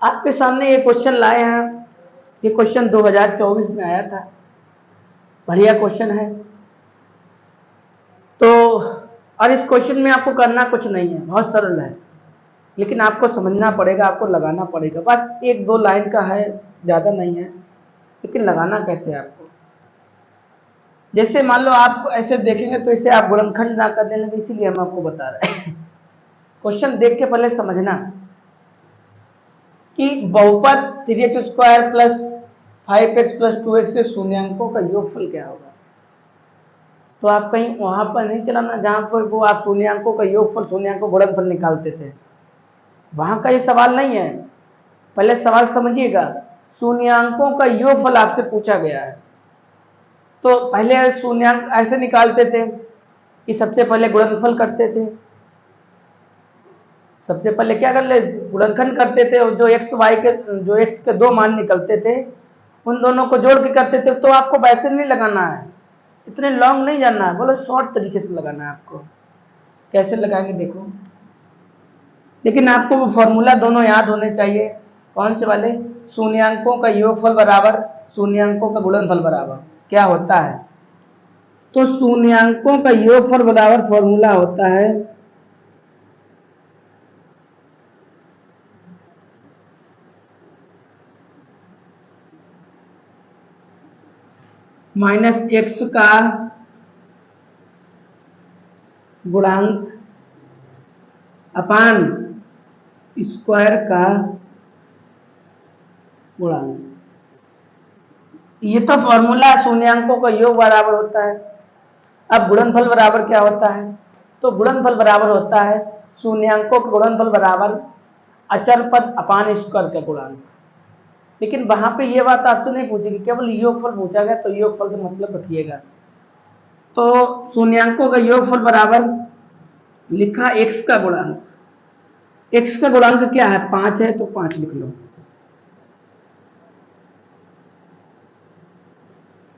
आपके सामने ये क्वेश्चन लाए हैं। ये क्वेश्चन 2024 में आया था, बढ़िया क्वेश्चन है। तो और इस क्वेश्चन में आपको करना कुछ नहीं है, बहुत सरल है, लेकिन आपको समझना पड़ेगा, आपको लगाना पड़ेगा। बस एक दो लाइन का है, ज़्यादा नहीं है, लेकिन लगाना कैसे है आपको। जैसे मान लो आप ऐसे देखेंगे तो इसे आप गुणनखंड ना करने लगे, इसीलिए हम आपको बता रहे हैं। क्वेश्चन देख के पहले समझना कि बहुपद 3x² plus 5x plus 2x के शून्यांकों का योगफल क्या होगा। तो आप कहीं वहां पर नहीं चलाना जहां पर वो आप शून्यांकों का योगफल, शून्यांकों गुणनफल निकालते थे। वहां का ये सवाल नहीं है। पहले सवाल समझिएगा, शून्यांकों का योगफल आपसे पूछा गया है। तो पहले शून्यांक ऐसे निकालते थे कि सबसे पहले गुणनफल करते थे। सबसे पहले क्या कर ले, गुणनखंड करते थे, और जो x के दो मान निकलते थे उन दोनों को जोड़ के करते थे। तो आपको वैसे नहीं लगाना है, इतने लॉन्ग नहीं जानना है, बोलो शॉर्ट तरीके से लगाना है आपको। कैसे लगाएंगे देखो, लेकिन आपको वो फॉर्मूला दोनों याद होने चाहिए। कौन से वाले, शून्यांकों का योगफल बराबर शून्यांकों का गुणनफल बराबर क्या होता है। तो शून्यांकों का योगफल बराबर फॉर्मूला होता है -x का गुणांक अपान स्क्वायर का गुणांक। ये तो फॉर्मूला शून्यांकों का योग बराबर होता है। अब गुणनफल बराबर क्या होता है, तो गुणनफल बराबर होता है शून्यांकों का गुणनफल बराबर अचर पद अपान स्क्वायर का गुणांक। लेकिन वहां पे ये बात आपसे नहीं पूछेगी, केवल योगफल पूछा गया, तो योगफल से मतलब रखिएगा। तो शून्यांकों का योगफल बराबर लिखा x का गुणांक। x का गुणांक क्या है, 5 है, तो 5 लिख लो,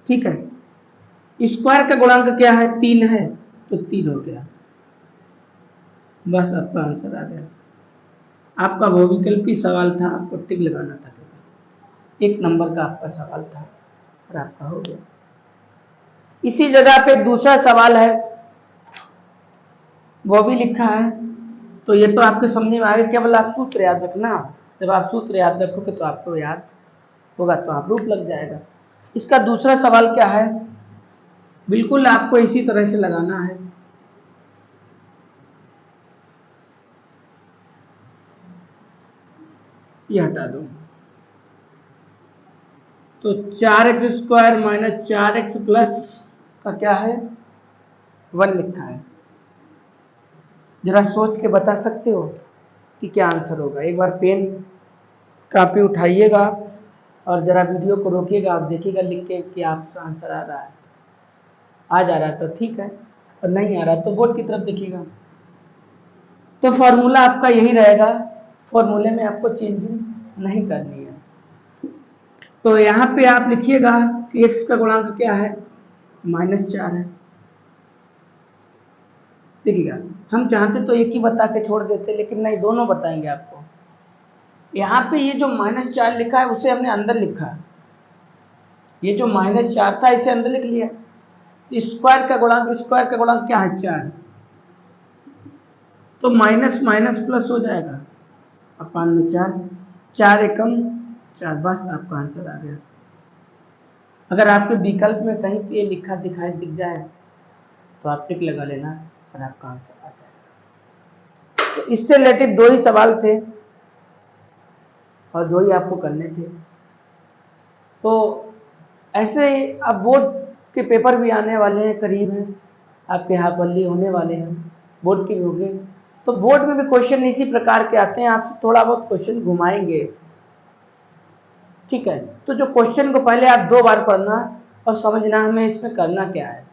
ठीक है। स्क्वायर का गुणांक क्या है, 3 है, तो 3 हो गया। बस आपका आंसर आ गया। आपका बहुविकल्पी सवाल था, आपको टिक लगाना था, 1 नंबर का आपका सवाल था और आपका हो गया। इसी जगह पे दूसरा सवाल है, वो भी लिखा है। तो ये तो आपके समझ में आ गया, केवल आप सूत्र याद रखना। जब आप सूत्र याद रखोगे तो आपको याद होगा, तो आप रूप लग जाएगा। इसका दूसरा सवाल क्या है, बिल्कुल आपको इसी तरह से लगाना है। ये हटा दो, तो 4x² माइनस 4x प्लस का क्या है, 1 लिखा है। जरा सोच के बता सकते हो कि क्या आंसर होगा। एक बार पेन कापी उठाइएगा और जरा वीडियो को रोकिएगा, आप देखिएगा लिख के कि आपका आंसर आ रहा है। आ जा रहा है तो ठीक है, और नहीं आ रहा तो बोर्ड की तरफ देखिएगा। तो फॉर्मूला आपका यही रहेगा, फॉर्मूले में आपको चेंजिंग नहीं करनी है। तो यहाँ पे आप लिखिएगा कि x का गुणांक क्या है, -4 है। देखिएगा, हम चाहते तो एक ही बता के छोड़ देते, लेकिन नहीं, दोनों बताएंगे आपको। यहाँ पे ये जो -4 लिखा है उसे हमने अंदर लिखा है, ये जो -4 था इसे अंदर लिख लिया। स्क्वायर का गुणांक क्या है, 4, तो माइनस माइनस प्लस हो जाएगा, अपान में 4, 4 एकम 4, बस आपका आंसर आ गया। अगर आपके विकल्प में कहीं पे लिखा दिख जाए तो आप टिक लगा लेना और आपका आंसर आ जाएगा। तो इससे रिलेटेड 2 ही सवाल थे और 2 ही आपको करने थे। तो ऐसे ही अब बोर्ड के पेपर भी आने वाले हैं, करीब हैं, आपके यहाँ बल्ली होने वाले हैं, बोर्ड के भी होंगे। तो बोर्ड में भी क्वेश्चन इसी प्रकार के आते हैं, आपसे थोड़ा बहुत क्वेश्चन घुमाएंगे, ठीक है। तो जो क्वेश्चन को पहले आप 2 बार पढ़ना और समझना हमें इसमें करना क्या है।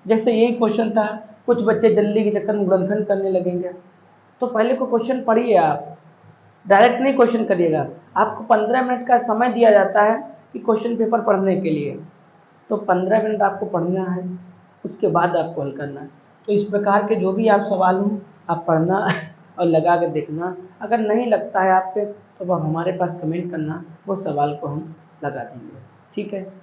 जैसे यही क्वेश्चन था, कुछ बच्चे जल्दी के चक्कर में गुणनखंड करने लगेंगे, तो पहले को क्वेश्चन पढ़िए, आप डायरेक्ट नहीं क्वेश्चन करिएगा। आपको 15 मिनट का समय दिया जाता है कि क्वेश्चन पेपर पढ़ने के लिए, तो 15 मिनट आपको पढ़ना है, उसके बाद आपको हल करना है। तो इस प्रकार के जो भी आप सवाल हों आप पढ़ना और लगा के देखना। अगर नहीं लगता है आप पे तो आप हमारे पास कमेंट करना, वो सवाल को हम लगा देंगे। ठीक है।